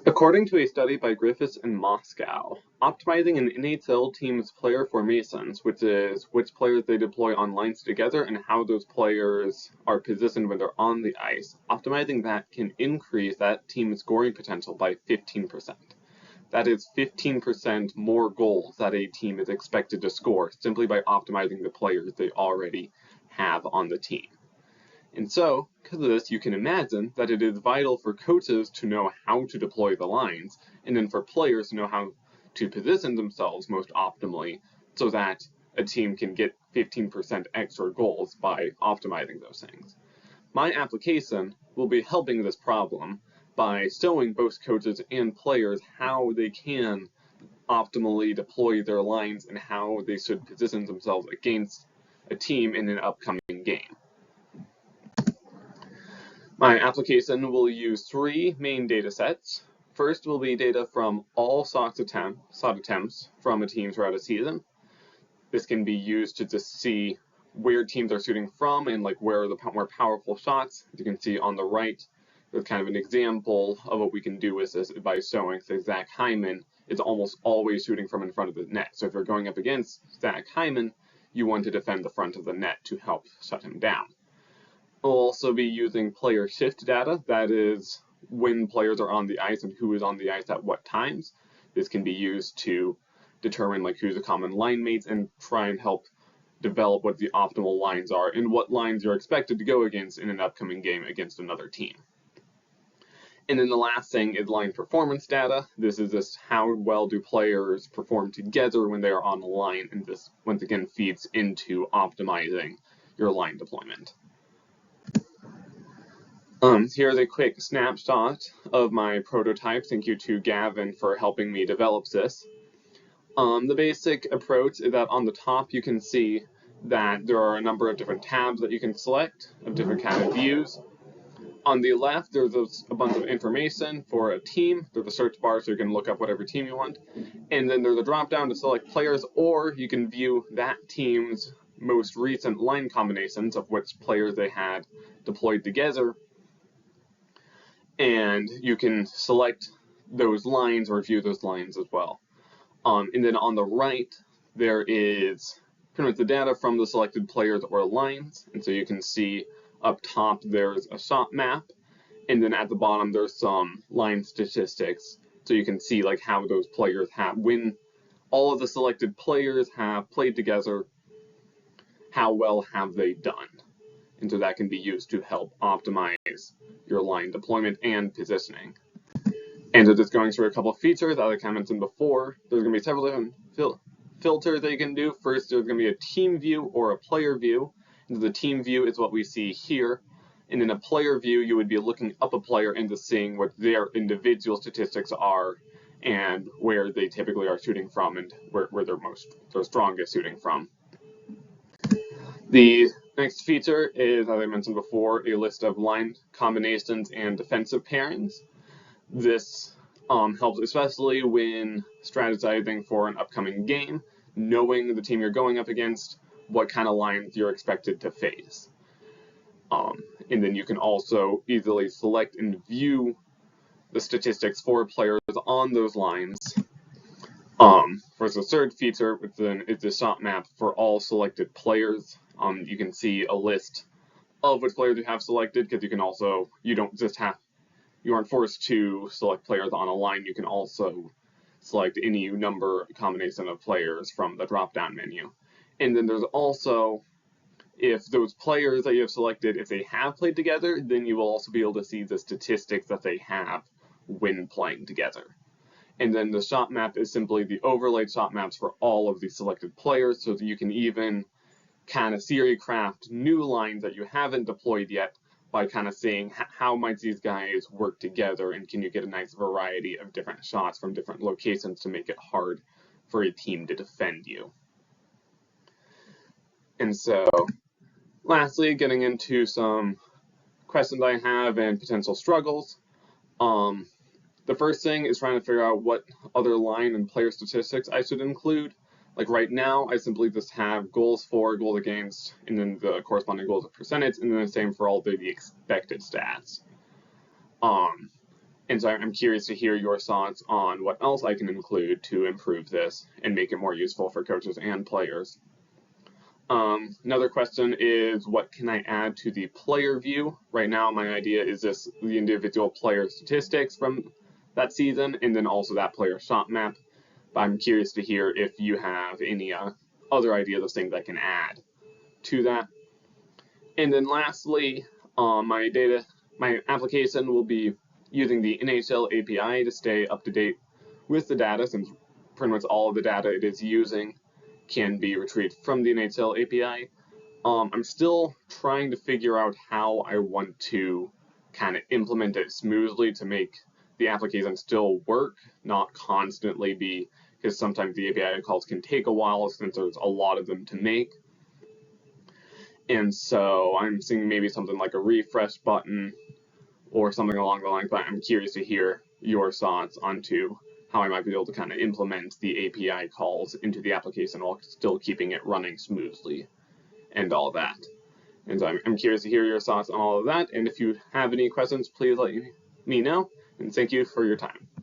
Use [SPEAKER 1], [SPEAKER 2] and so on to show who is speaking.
[SPEAKER 1] According to a study by Griffiths in Moscow, optimizing an NHL team's player formations, which is which players they deploy on lines together and how those players are positioned when they're on the ice, optimizing that can increase that team's scoring potential by 15%. That is 15% more goals that a team is expected to score simply by optimizing the players they already have on the team. And so, because of this, you can imagine that it is vital for coaches to know how to deploy the lines, and then for players to know how to position themselves most optimally so that a team can get 15% extra goals by optimizing those things. My application will be helping this problem by showing both coaches and players how they can optimally deploy their lines and how they should position themselves against a team in an upcoming game. My application will use three main data sets. First will be data from all shot attempts from a team throughout a season. This can be used to just see where teams are shooting from and where are the more powerful shots. As you can see on the right, there's kind of an example of what we can do with this by showing that Zach Hyman is almost always shooting from in front of the net. So if you're going up against Zach Hyman, you want to defend the front of the net to help shut him down. We'll also be using player shift data, that is when players are on the ice and who is on the ice at what times. This can be used to determine who's the common line mates and try and help develop what the optimal lines are and what lines you're expected to go against in an upcoming game against another team. And then the last thing is line performance data. This is just how well do players perform together when they are on a line, and this once again feeds into optimizing your line deployment. Here's a quick snapshot of my prototype. Thank you to Gavin for helping me develop this. The basic approach is that on the top you can see that there are a number of different tabs that you can select of different kind of views. On the left, there's a bunch of information for a team. There's a search bar so you can look up whatever team you want. And then there's a drop down to select players, or you can view that team's most recent line combinations of which players they had deployed together. And you can select those lines or view those lines as well. And then on the right, there is pretty much the data from the selected players or lines. And so you can see up top there's a shot map, and then at the bottom there's some line statistics. So you can see how those players have, when all of the selected players have played together, how well have they done. And so that can be used to help optimize your line deployment and positioning. And so just going through a couple of features, as I mentioned before, there's going to be several different filters that you can do. First, there's going to be a team view or a player view. And the team view is what we see here. And in a player view, you would be looking up a player and just seeing what their individual statistics are and where they typically are shooting from and where they're strongest shooting from. The next feature is, as I mentioned before, a list of line combinations and defensive pairings. This helps especially when strategizing for an upcoming game, knowing the team you're going up against, what kind of lines you're expected to face. And then you can also easily select and view the statistics for players on those lines. For the third feature, which then is the shot map for all selected players. You can see a list of which players you have selected, because you aren't forced to select players on a line. You can also select any number combination of players from the drop-down menu. And then there's also, if those players that you have selected, if they have played together, then you will also be able to see the statistics that they have when playing together. And then the shot map is simply the overlaid shot maps for all of the selected players, so that you can even kind of theory craft new lines that you haven't deployed yet by kind of seeing how might these guys work together, and can you get a nice variety of different shots from different locations to make it hard for a team to defend you. And so, lastly, getting into some questions I have and potential struggles. The first thing is trying to figure out what other line and player statistics I should include. Right now, I simply just have goals for, goals against, and then the corresponding goals of percentage, and then the same for all the expected stats. And so I'm curious to hear your thoughts on what else I can include to improve this and make it more useful for coaches and players. Another question is, what can I add to the player view? Right now, my idea is just the individual player statistics from that season, and then also that player shot map. But I'm curious to hear if you have any other ideas of things I can add to that. And then lastly, my application will be using the NHL API to stay up to date with the data, since pretty much all of the data it is using can be retrieved from the NHL API. I'm still trying to figure out how I want to kind of implement it smoothly to make the application still work, not constantly be, because sometimes the API calls can take a while since there's a lot of them to make. And so I'm thinking maybe something like a refresh button or something along the lines, but I'm curious to hear your thoughts onto how I might be able to kind of implement the API calls into the application while still keeping it running smoothly and all that. And so I'm curious to hear your thoughts on all of that. And if you have any questions, please let me know. And thank you for your time.